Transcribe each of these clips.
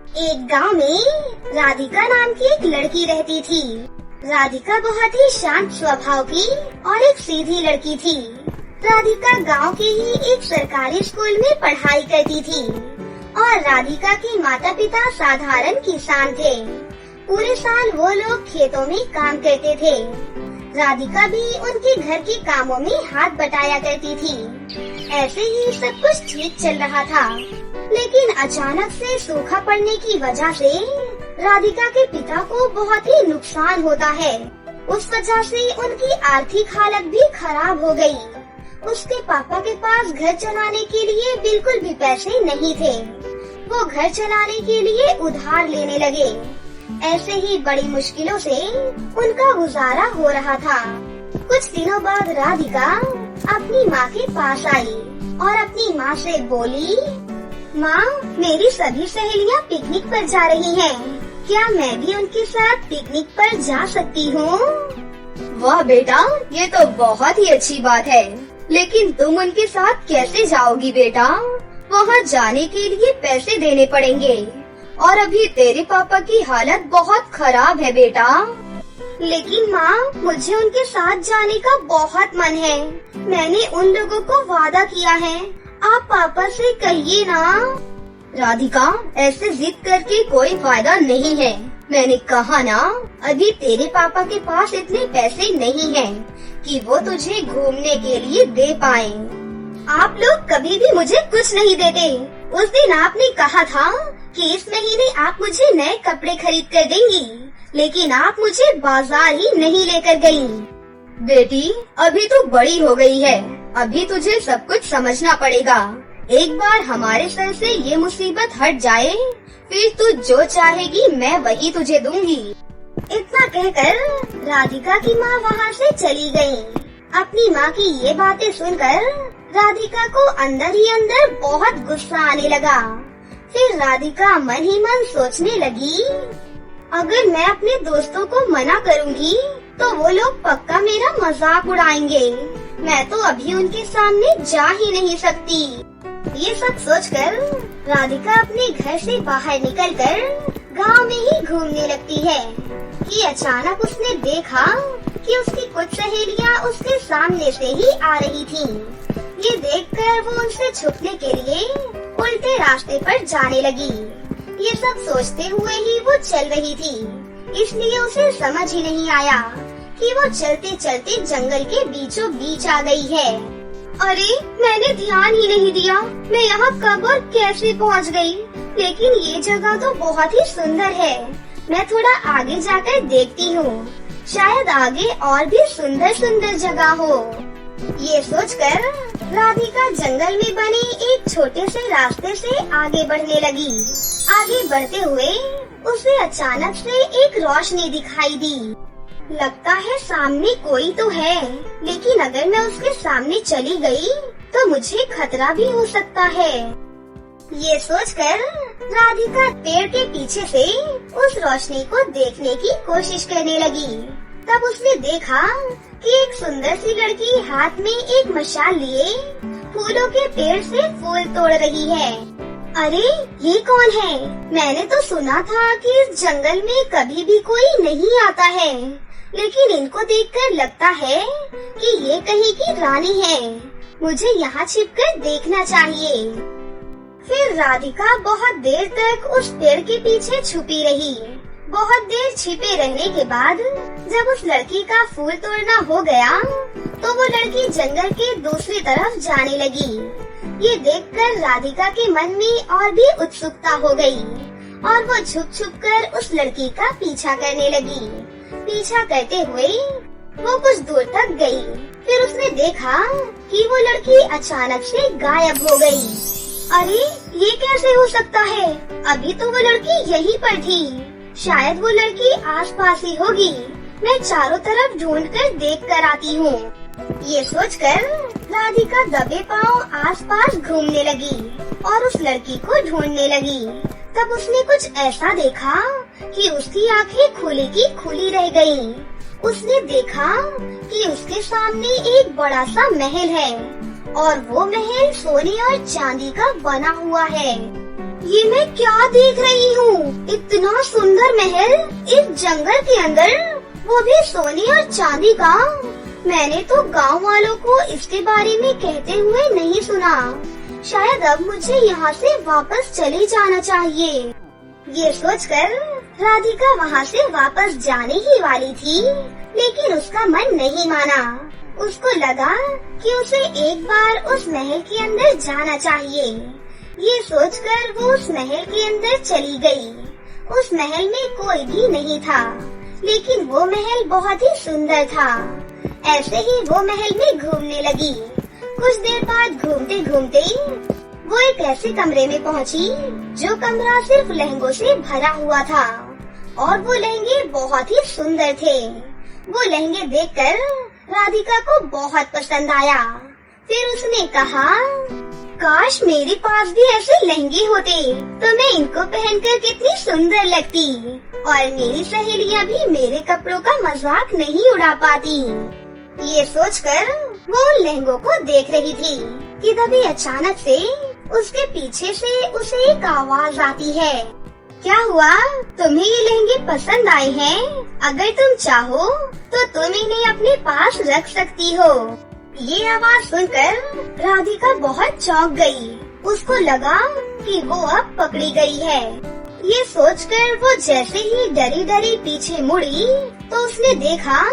एक गांव में राधिका नाम की एक लड़की रहती थी। राधिका बहुत ही शांत स्वभाव की और एक सीधी लड़की थी। राधिका गांव के ही एक सरकारी स्कूल में पढ़ाई करती थी और राधिका के माता पिता साधारण किसान थे। पूरे साल वो लोग खेतों में काम करते थे। राधिका भी उनके घर के कामों में हाथ बटाया करती थी। ऐसे ही सब कुछ ठीक चल रहा था, लेकिन अचानक से सूखा पड़ने की वजह से राधिका के पिता को बहुत ही नुकसान होता है। उस वजह से उनकी आर्थिक हालत भी खराब हो गई। उसके पापा के पास घर चलाने के लिए बिल्कुल भी पैसे नहीं थे। वो घर चलाने के लिए उधार लेने लगे। ऐसे ही बड़ी मुश्किलों से उनका गुजारा हो रहा था। कुछ दिनों बाद राधिका अपनी माँ के पास आई और अपनी माँ से बोली, माँ, मेरी सभी सहेलियाँ पिकनिक पर जा रही हैं। क्या मैं भी उनके साथ पिकनिक पर जा सकती हूँ? वाह बेटा, ये तो बहुत ही अच्छी बात है, लेकिन तुम उनके साथ कैसे जाओगी बेटा? वहाँ जाने के लिए पैसे देने पड़ेंगे और अभी तेरे पापा की हालत बहुत खराब है बेटा। लेकिन माँ, मुझे उनके साथ जाने का बहुत मन है। मैंने उन लोगों को वादा किया है। आप पापा से कहिए ना। राधिका, ऐसे जिद करके कोई फायदा नहीं है। मैंने कहा ना, अभी तेरे पापा के पास इतने पैसे नहीं हैं कि वो तुझे घूमने के लिए दे पाए। आप लोग कभी भी मुझे कुछ नहीं देते। उस दिन आपने कहा था कि इस महीने आप मुझे नए कपड़े खरीद कर देंगी, लेकिन आप मुझे बाजार ही नहीं लेकर गयी। बेटी, अभी तो बड़ी हो गई है, अभी तुझे सब कुछ समझना पड़ेगा। एक बार हमारे सर से ये मुसीबत हट जाए, फिर तू जो चाहेगी मैं वही तुझे दूंगी। इतना कहकर राधिका की माँ वहाँ से चली गयी। अपनी माँ की ये बातें सुनकर राधिका को अंदर ही अंदर बहुत गुस्सा आने लगा। फिर राधिका मन ही मन सोचने लगी, अगर मैं अपने दोस्तों को मना करूँगी तो वो लोग पक्का मेरा मजाक उड़ाएंगे। मैं तो अभी उनके सामने जा ही नहीं सकती। ये सब सोचकर राधिका अपने घर से बाहर निकलकर गांव में ही घूमने लगती है कि अचानक उसने देखा कि उसकी कुछ सहेलियां उसके सामने से ही आ रही थीं। ये देखकर वो उनसे छुपने के लिए उल्टे रास्ते पर जाने लगी। ये सब सोचते हुए ही वो चल रही थी, इसलिए उसे समझ ही नहीं आया कि वो चलते चलते जंगल के बीचों बीच आ गई है। अरे, मैंने ध्यान ही नहीं दिया मैं यहाँ कब और कैसे पहुँच गई। लेकिन ये जगह तो बहुत ही सुंदर है। मैं थोड़ा आगे जाकर देखती हूँ, शायद आगे और भी सुंदर सुंदर जगह हो। ये सोचकर राधिका जंगल में बने एक छोटे से रास्ते से आगे बढ़ने लगी। आगे बढ़ते हुए उसे अचानक से एक रोशनी दिखाई दी। लगता है सामने कोई तो है, लेकिन अगर मैं उसके सामने चली गई तो मुझे खतरा भी हो सकता है। ये सोचकर राधिका पेड़ के पीछे से उस रोशनी को देखने की कोशिश करने लगी। तब उसने देखा कि एक सुंदर सी लड़की हाथ में एक मशाल लिए फूलों के पेड़ से फूल तोड़ रही है। अरे, ये कौन है? मैंने तो सुना था कि इस जंगल में कभी भी कोई नहीं आता है, लेकिन इनको देखकर लगता है कि ये कहीं की रानी है। मुझे यहाँ छिपकर देखना चाहिए। फिर राधिका बहुत देर तक उस पेड़ के पीछे छुपी रही। बहुत देर छिपे रहने के बाद जब उस लड़की का फूल तोड़ना हो गया तो वो लड़की जंगल के दूसरी तरफ जाने लगी। ये देखकर राधिका के मन में और भी उत्सुकता हो गई और वो छुप छुप कर उस लड़की का पीछा करने लगी। पीछा करते हुए वो कुछ दूर तक गई। फिर उसने देखा कि वो लड़की अचानक से गायब हो गई। अरे, ये कैसे हो सकता है? अभी तो वो लड़की यहीं पर थी। शायद वो लड़की आसपास ही होगी। मैं चारों तरफ ढूंढकर देख कर आती हूँ। ये सोचकर राधिका दबे पांव आसपास घूमने लगी और उस लड़की को ढूंढने लगी। तब उसने कुछ ऐसा देखा कि उसकी आंखें खुली की खुली रह गईं। उसने देखा कि उसके सामने एक बड़ा सा महल है और वो महल सोने और चांदी का बना हुआ है। ये मैं क्या देख रही हूँ? इतना सुंदर महल इस जंगल के अंदर, वो भी सोने और चांदी का। मैंने तो गांव वालों को इसके बारे में कहते हुए नहीं सुना। शायद अब मुझे यहाँ से वापस चले जाना चाहिए। ये सोचकर राधिका वहाँ से वापस जाने ही वाली थी, लेकिन उसका मन नहीं माना। उसको लगा कि उसे एक बार उस महल के अंदर जाना चाहिए। ये सोचकर वो उस महल के अंदर चली गई। उस महल में कोई भी नहीं था, लेकिन वो महल बहुत ही सुंदर था। ऐसे ही वो महल में घूमने लगी। कुछ देर बाद घूमते घूमते वो एक ऐसे कमरे में पहुंची जो कमरा सिर्फ लहंगों से भरा हुआ था, और वो लहंगे बहुत ही सुंदर थे। वो लहंगे देखकर राधिका को बहुत पसंद आया। फिर उसने कहा, काश मेरे पास भी ऐसे लहंगे होते तो मैं इनको पहनकर कितनी सुंदर लगती, और मेरी सहेलियां भी मेरे कपड़ों का मजाक नहीं उड़ा पाती। ये सोचकर वो उन लहंगों को देख रही थी कि तभी अचानक से उसके पीछे से उसे एक आवाज आती है। क्या हुआ? तुम्हें ये लहंगे पसंद आए हैं? अगर तुम चाहो तो तुम इन्हें अपने पास रख सकती हो। ये आवाज सुनकर राधिका बहुत चौंक गई। उसको लगा कि वो अब पकड़ी गई है। ये सोचकर वो जैसे ही डरी डरी पीछे मुड़ी तो उसने देखा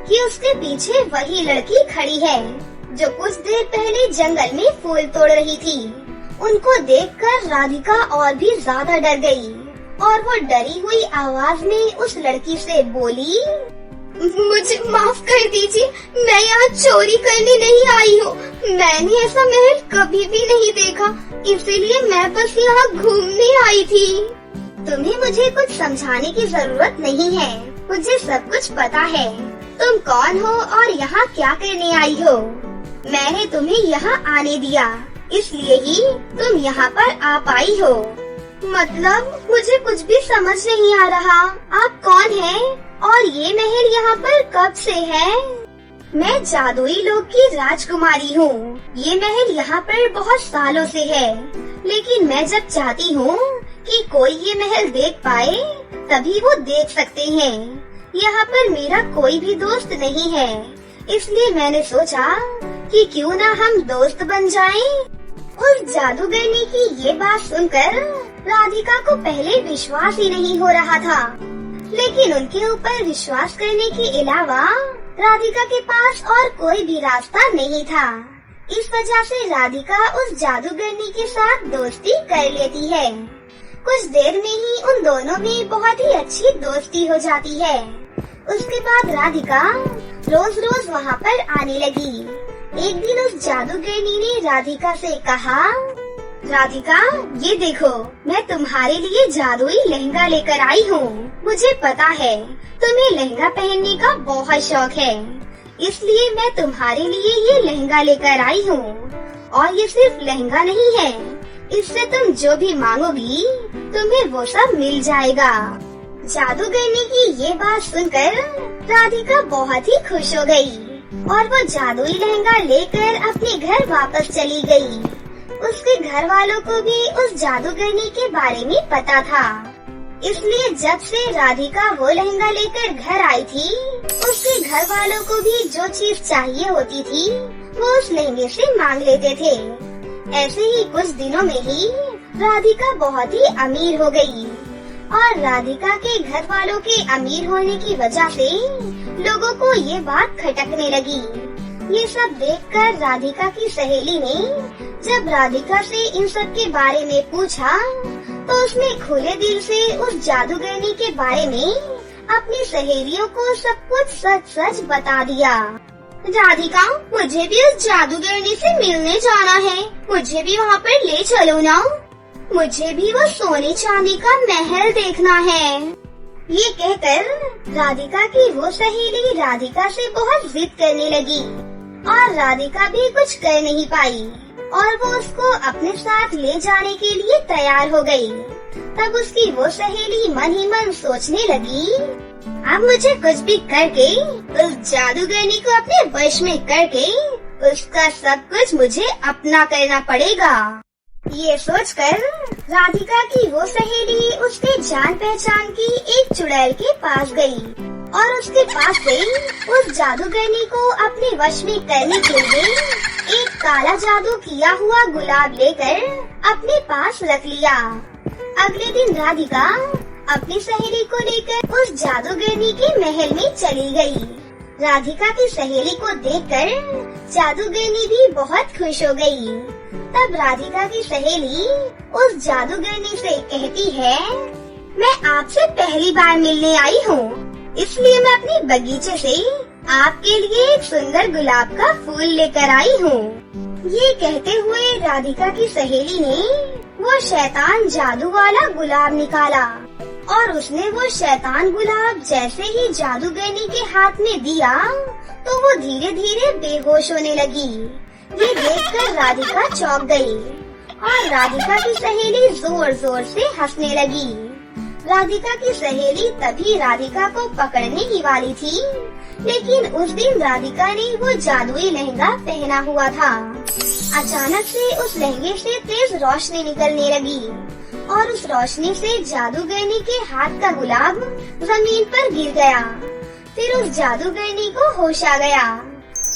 कि उसके पीछे वही लड़की खड़ी है जो कुछ देर पहले जंगल में फूल तोड़ रही थी। उनको देखकर राधिका और भी ज्यादा डर गई, और वो डरी हुई आवाज में उस लड़की से बोली, मुझे माफ कर दीजिए, मैं यहाँ चोरी करने नहीं आई हूँ। मैंने ऐसा महल कभी भी नहीं देखा, इसीलिए मैं बस यहाँ घूमने आई थी। तुम्हें मुझे कुछ समझाने की जरूरत नहीं है, मुझे सब कुछ पता है। तुम कौन हो और यहाँ क्या करने आई हो? मैंने तुम्हें यहाँ आने दिया, इसलिए ही तुम यहाँ पर आ पाई हो। मतलब मुझे कुछ भी समझ नहीं आ रहा। आप कौन हैं और ये महल यहाँ पर कब से है? मैं जादुई लोक की राजकुमारी हूँ। ये महल यहाँ पर बहुत सालों से है, लेकिन मैं जब चाहती हूँ कि कोई ये महल देख पाए तभी वो देख सकते हैं। यहाँ पर मेरा कोई भी दोस्त नहीं है, इसलिए मैंने सोचा कि क्यों ना हम दोस्त बन जाएं। उस जादूगरनी की ये बात सुनकर राधिका को पहले विश्वास ही नहीं हो रहा था, लेकिन उनके ऊपर विश्वास करने के अलावा राधिका के पास और कोई भी रास्ता नहीं था। इस वजह से राधिका उस जादूगरनी के साथ दोस्ती कर लेती है। कुछ देर में ही उन दोनों में बहुत ही अच्छी दोस्ती हो जाती है। उसके बाद राधिका रोज रोज वहाँ पर आने लगी। एक दिन उस जादूगरनी ने राधिका से कहा, राधिका ये देखो, मैं तुम्हारे लिए जादुई लहंगा लेकर आई हूँ। मुझे पता है तुम्हें लहंगा पहनने का बहुत शौक है, इसलिए मैं तुम्हारे लिए ये लहंगा लेकर आई हूँ। और ये सिर्फ लहंगा नहीं है, इससे तुम जो भी मांगोगी तुम्हें वो सब मिल जाएगा। जादूगरनी की ये बात सुनकर राधिका बहुत ही खुश हो गई, और वो जादुई लहंगा लेकर अपने घर वापस चली गई। उसके घर वालों को भी उस जादूगरनी के बारे में पता था, इसलिए जब से राधिका वो लहंगा लेकर घर आई थी, उसके घर वालों को भी जो चीज चाहिए होती थी वो उस लहंगे से मांग लेते थे। ऐसे ही कुछ दिनों में ही राधिका बहुत ही अमीर हो गई, और राधिका के घर वालों के अमीर होने की वजह से लोगों को ये बात खटकने लगी। ये सब देखकर राधिका की सहेली ने जब राधिका से इन सब के बारे में पूछा, तो उसने खुले दिल से उस जादूगरनी के बारे में अपनी सहेलियों को सब कुछ सच सच बता दिया। राधिका, मुझे भी उस जादूगरनी से मिलने जाना है, मुझे भी वहाँ पर ले चलो ना। मुझे भी वो सोने चांदी का महल देखना है। ये कहकर राधिका की वो सहेली राधिका से बहुत जिद करने लगी, और राधिका भी कुछ कर नहीं पाई, और वो उसको अपने साथ ले जाने के लिए तैयार हो गई। तब उसकी वो सहेली मन ही मन सोचने लगी, अब मुझे कुछ भी करके उस जादूगरनी को अपने वश में करके उसका सब कुछ मुझे अपना करना पड़ेगा। ये सोचकर राधिका की वो सहेली उसके जान पहचान की एक चुड़ैल के पास गई और उसके पास से उस जादूगरनी को अपने वश में करने के लिए एक काला जादू किया हुआ गुलाब लेकर अपने पास रख लिया। अगले दिन राधिका अपनी सहेली को लेकर उस जादूगरनी के महल में चली गई। राधिका की सहेली को देखकर जादूगरनी भी बहुत खुश हो गई। तब राधिका की सहेली उस जादूगरनी से कहती है, मैं आपसे पहली बार मिलने आई हूँ, इसलिए मैं अपने बगीचे से आपके लिए एक सुंदर गुलाब का फूल लेकर आई हूँ। ये कहते हुए राधिका की सहेली ने वो शैतान जादू वाला गुलाब निकाला और उसने वो शैतान गुलाब जैसे ही जादूगरनी के हाथ में दिया तो वो धीरे धीरे बेहोश होने लगी। ये देखकर राधिका चौंक गई और राधिका की सहेली जोर जोर से हंसने लगी। राधिका की सहेली तभी राधिका को पकड़ने ही वाली थी, लेकिन उस दिन राधिका ने वो जादुई लहंगा पहना हुआ था। अचानक से उस लहंगे से तेज रोशनी निकलने लगी और उस रोशनी से जादूगरनी के हाथ का गुलाब जमीन पर गिर गया। फिर उस जादूगरनी को होश आ गया।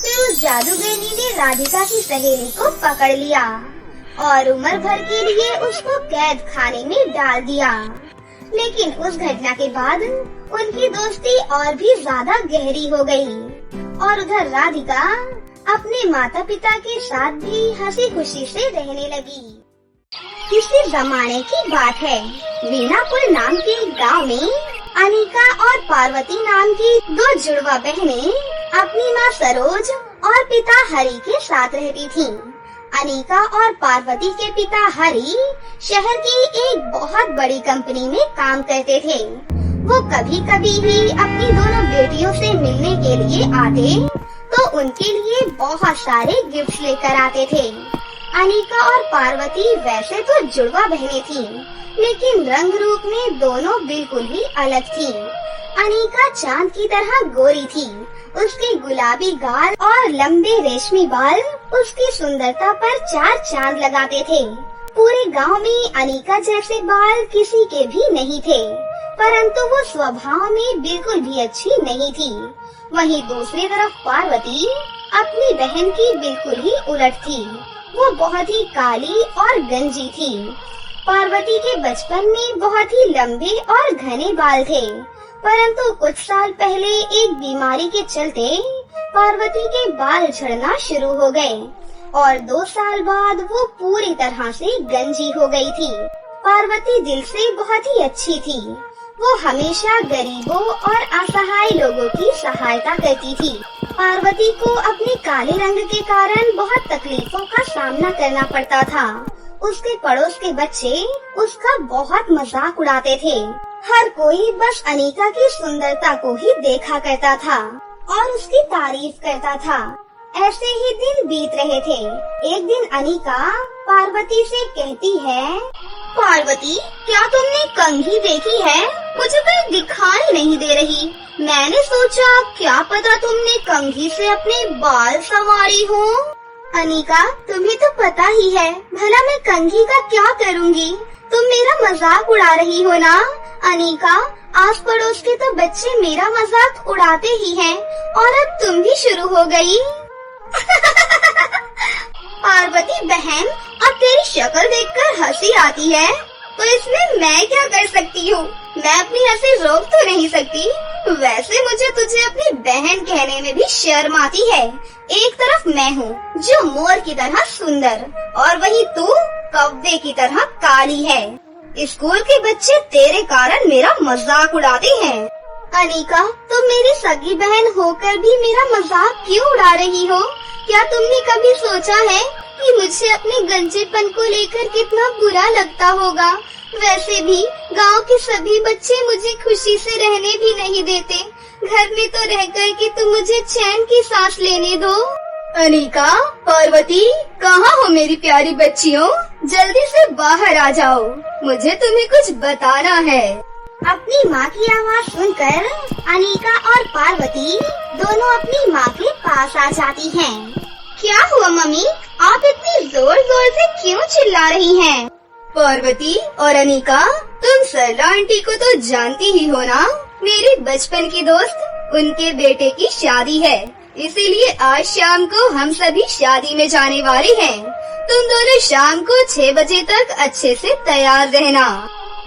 फिर उस जादूगरनी ने राधिका की सहेली को पकड़ लिया और उम्र भर के लिए उसको कैद खाने में डाल दिया। लेकिन उस घटना के बाद उनकी दोस्ती और भी ज्यादा गहरी हो गई और उधर राधिका अपने माता पिता के साथ भी हंसी खुशी से रहने लगी। किसी जमाने की बात है, वीणापुर नाम के एक गाँव में अनिका और पार्वती नाम की दो जुड़वा बहनें अपनी माँ सरोज और पिता हरि के साथ रहती थीं। अनिका और पार्वती के पिता हरि शहर की एक बहुत बड़ी कंपनी में काम करते थे। वो कभी कभी ही अपनी दोनों बेटियों से मिलने के लिए आते तो उनके लिए बहुत सारे गिफ्ट्स लेकर आते थे। अनिका और पार्वती वैसे तो जुड़वा बहनें थीं, लेकिन रंग रूप में दोनों बिल्कुल ही अलग थीं। अनिका चांद की तरह गोरी थी, उसके गुलाबी गाल और लंबे रेशमी बाल उसकी सुंदरता पर चार चांद लगाते थे। पूरे गांव में अनिका जैसे बाल किसी के भी नहीं थे, परंतु वो स्वभाव में बिल्कुल भी अच्छी नहीं थी। वहीं दूसरी तरफ पार्वती अपनी बहन की बिल्कुल ही उलट थी। वो बहुत ही काली और गंजी थी। पार्वती के बचपन में बहुत ही लंबे और घने बाल थे, परंतु कुछ साल पहले एक बीमारी के चलते पार्वती के बाल झड़ना शुरू हो गए और 2 साल बाद वो पूरी तरह से गंजी हो गई थी। पार्वती दिल से बहुत ही अच्छी थी। वो हमेशा गरीबों और असहाय लोगों की सहायता करती थी। पार्वती को अपने काले रंग के कारण बहुत तकलीफों का सामना करना पड़ता था। उसके पड़ोस के बच्चे उसका बहुत मजाक उड़ाते थे। हर कोई बस अनिका की सुंदरता को ही देखा करता था और उसकी तारीफ करता था। ऐसे ही दिन बीत रहे थे। एक दिन अनिका पार्वती से कहती है, पार्वती क्या तुमने कंघी देखी है? मुझे कोई दिखाई नहीं दे रही। मैंने सोचा क्या पता तुमने कंघी से अपने बाल संवारी हो। अनिका तुम्हें तो पता ही है, भला मैं कंघी का क्या करूँगी? तुम मेरा मजाक उड़ा रही हो ना? अनिका आस पड़ोस के तो बच्चे मेरा मजाक उड़ाते ही हैं और अब तुम भी शुरू हो गई। पार्वती बहन, अब तेरी शक्ल देखकर हंसी आती है, तो इसमें मैं क्या कर सकती हूँ? मैं अपनी हंसी रोक तो नहीं सकती। वैसे मुझे तुझे अपनी बहन कहने में भी शर्म आती है। एक तरफ मैं हूँ जो मोर की तरह सुंदर और वहीं तू कौवे की तरह काली है। स्कूल के बच्चे तेरे कारण मेरा मजाक उड़ाते हैं। अनिका तुम मेरी सगी बहन होकर भी मेरा मजाक क्यों उड़ा रही हो? क्या तुमने कभी सोचा है कि मुझे अपने गंजेपन को लेकर कितना बुरा लगता होगा? वैसे भी गांव के सभी बच्चे मुझे खुशी से रहने भी नहीं देते। घर में तो रहकर कि तुम मुझे चैन की सांस लेने दो। अनिका, पार्वती, कहाँ हो मेरी प्यारी बच्चियों? जल्दी से बाहर आ जाओ, मुझे तुम्हें कुछ बताना है। अपनी माँ की आवाज सुनकर अनिका और पार्वती दोनों अपनी माँ के पास आ जाती हैं। क्या हुआ मम्मी, आप इतनी जोर जोर से क्यों चिल्ला रही हैं? पार्वती और अनिका, तुम सरला आंटी को तो जानती ही हो ना, मेरी बचपन की दोस्त। उनके बेटे की शादी है, इसीलिए आज शाम को हम सभी शादी में जाने वाले हैं। तुम दोनों शाम को 6 बजे तक अच्छे से तैयार रहना।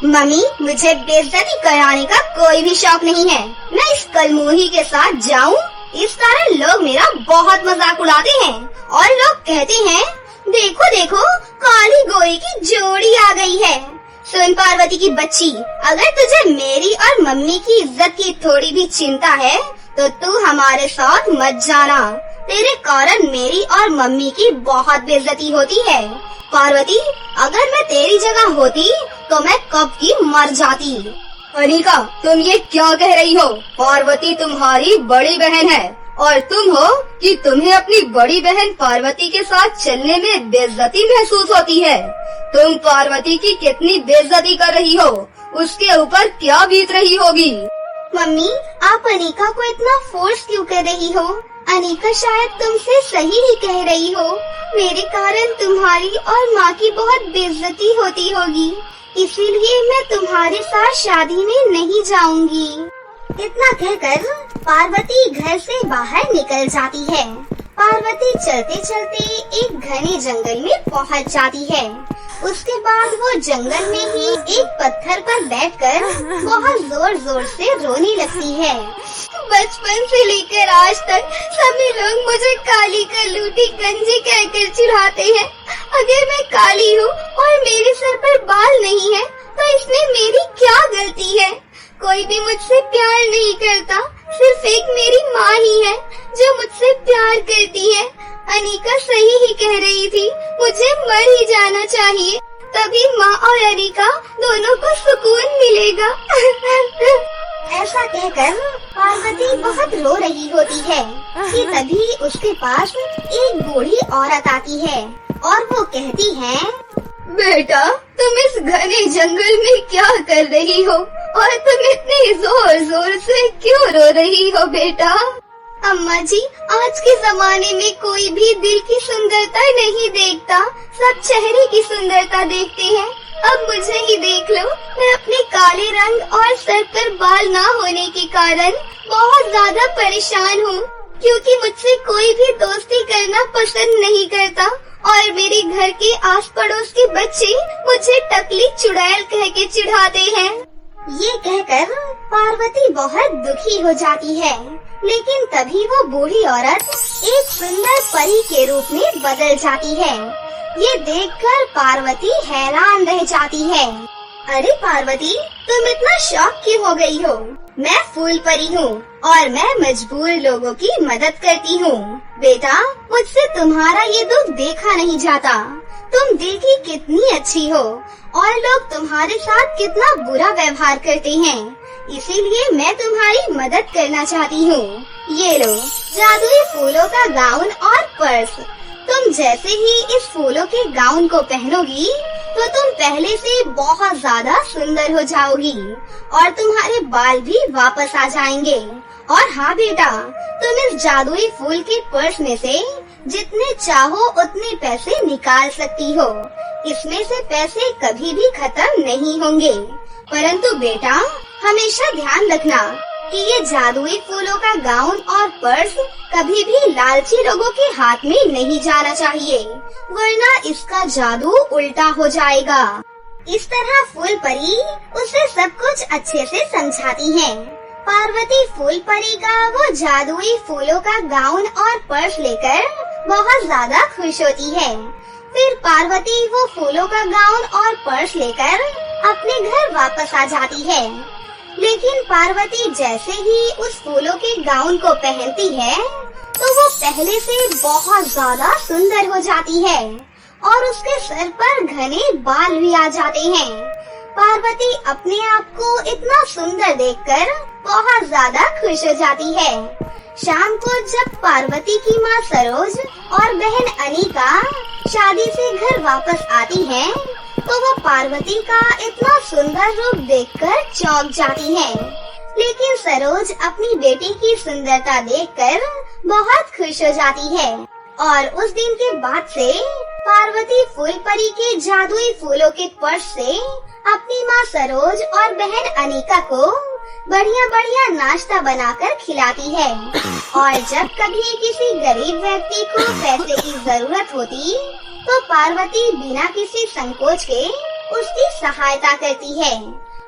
मम्मी, मुझे बेइज्जती कराने का कोई भी शौक नहीं है। मैं इस कलमुही के साथ जाऊं, इस कारण लोग मेरा बहुत मजाक उड़ाते हैं और लोग कहते हैं, देखो देखो काली गोरी की जोड़ी आ गई है। सुन पार्वती की बच्ची, अगर तुझे मेरी और मम्मी की इज्जत की थोड़ी भी चिंता है तो तू हमारे साथ मत जाना। तेरे कारण मेरी और मम्मी की बहुत बेइज्जती होती है। पार्वती, अगर मैं तेरी जगह होती तो मैं कब की मर जाती। अनिका, तुम ये क्या कह रही हो? पार्वती तुम्हारी बड़ी बहन है और तुम हो कि तुम्हें अपनी बड़ी बहन पार्वती के साथ चलने में बेइज्जती महसूस होती है। तुम पार्वती की कितनी बेइज्जती कर रही हो, उसके ऊपर क्या बीत रही होगी। मम्मी, आप अनिका को इतना फोर्स क्यों कर रही हो? अनिका शायद तुमसे सही ही कह रही हो। मेरे कारण तुम्हारी और माँ की बहुत बेइज्जती होती होगी, इसीलिए मैं तुम्हारे साथ शादी में नहीं जाऊंगी। इतना कहकर पार्वती घर से बाहर निकल जाती है। पार्वती चलते चलते एक घने जंगल में पहुंच जाती है। उसके बाद वो जंगल में ही एक पत्थर पर बैठकर बहुत जोर जोर से रोने लगती है। बचपन से लेकर आज तक सभी लोग मुझे काली कलूटी गंजी कहकर चिढ़ाते हैं। अगर मैं काली हूँ और मेरे सर पर बाल नहीं है तो इसमें मेरी क्या गलती है? कोई भी मुझसे प्यार नहीं करता, सिर्फ एक मेरी माँ ही है जो मुझसे प्यार करती है। अनिका सही ही कह रही थी, मुझे मर ही जाना चाहिए, तभी माँ और अनिका दोनों को सुकून मिलेगा। ऐसा कहकर पार्वती बहुत रो रही होती है कि तभी उसके पास एक बूढ़ी औरत आती है और वो कहती है, बेटा, तुम इस घने जंगल में क्या कर रही हो और तुम इतनी जोर जोर से क्यों रो रही हो बेटा? अम्मा जी, आज के जमाने में कोई भी दिल की सुंदरता नहीं देखता, सब चेहरे की सुंदरता देखते हैं। अब मुझे ही देख लो, मैं अपने काले रंग और सर पर बाल ना होने के कारण बहुत ज्यादा परेशान हूँ, क्योंकि मुझसे कोई भी दोस्ती करना पसंद नहीं करता और मेरे घर के आस पड़ोस के बच्चे मुझे टकली चुड़ैल कह के चिढ़ाते हैं। ये कहकर पार्वती बहुत दुखी हो जाती है, लेकिन तभी वो बूढ़ी औरत एक सुंदर परी के रूप में बदल जाती है। ये देखकर पार्वती हैरान रह जाती है। अरे पार्वती, तुम इतना शॉक क्यों हो गई हो? मैं फूल परी हूँ और मैं मजबूर लोगों की मदद करती हूँ। बेटा, मुझसे तुम्हारा ये दुख देखा नहीं जाता। तुम दिल की कितनी अच्छी हो और लोग तुम्हारे साथ कितना बुरा व्यवहार करते हैं, इसीलिए मैं तुम्हारी मदद करना चाहती हूँ। ये लो, जादुई फूलों का गाउन और पर्स। तुम जैसे ही इस फूलों के गाउन को पहनोगी तो तुम पहले से बहुत ज्यादा सुंदर हो जाओगी और तुम्हारे बाल भी वापस आ जाएंगे। और हाँ बेटा, तुम इस जादुई फूल के पर्स में से जितने चाहो उतने पैसे निकाल सकती हो। इसमें से पैसे कभी भी खत्म नहीं होंगे। परंतु बेटा, हमेशा ध्यान रखना कि ये जादुई फूलों का गाउन और पर्स कभी भी लालची लोगों के हाथ में नहीं जाना चाहिए, वरना इसका जादू उल्टा हो जाएगा। इस तरह फूल परी उसे सब कुछ अच्छे से समझाती है। पार्वती फूल परी का वो जादुई फूलों का गाउन और पर्स लेकर बहुत ज्यादा खुश होती है। फिर पार्वती वो फूलों का गाउन और पर्स लेकर अपने घर वापस आ जाती है। लेकिन पार्वती जैसे ही उस फूलों के गाउन को पहनती है तो वो पहले से बहुत ज्यादा सुंदर हो जाती है और उसके सर पर घने बाल भी आ जाते हैं। पार्वती अपने आप को इतना सुंदर देखकर बहुत ज्यादा खुश हो जाती है। शाम को जब पार्वती की माँ सरोज और बहन अनिका शादी से घर वापस आती हैं, तो वो पार्वती का इतना सुंदर रूप देखकर चौंक जाती है। लेकिन सरोज अपनी बेटी की सुंदरता देखकर बहुत खुश हो जाती है और उस दिन के बाद से पार्वती फूलपरी के जादुई फूलों के पर्स से अपनी माँ सरोज और बहन अनिका को बढ़िया बढ़िया नाश्ता बनाकर खिलाती है। और जब कभी किसी गरीब व्यक्ति को पैसे की जरूरत होती तो पार्वती बिना किसी संकोच के उसकी सहायता करती है,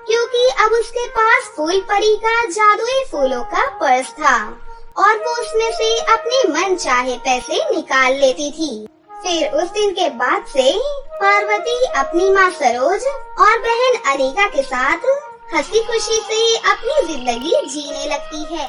क्योंकि अब उसके पास फूलपरी का जादुई फूलों का पर्स था और वो उसमें से अपने मन चाहे पैसे निकाल लेती थी। फिर उस दिन के बाद से पार्वती अपनी माँ सरोज और बहन अनिका के साथ हंसी खुशी से अपनी जिंदगी जीने लगती है।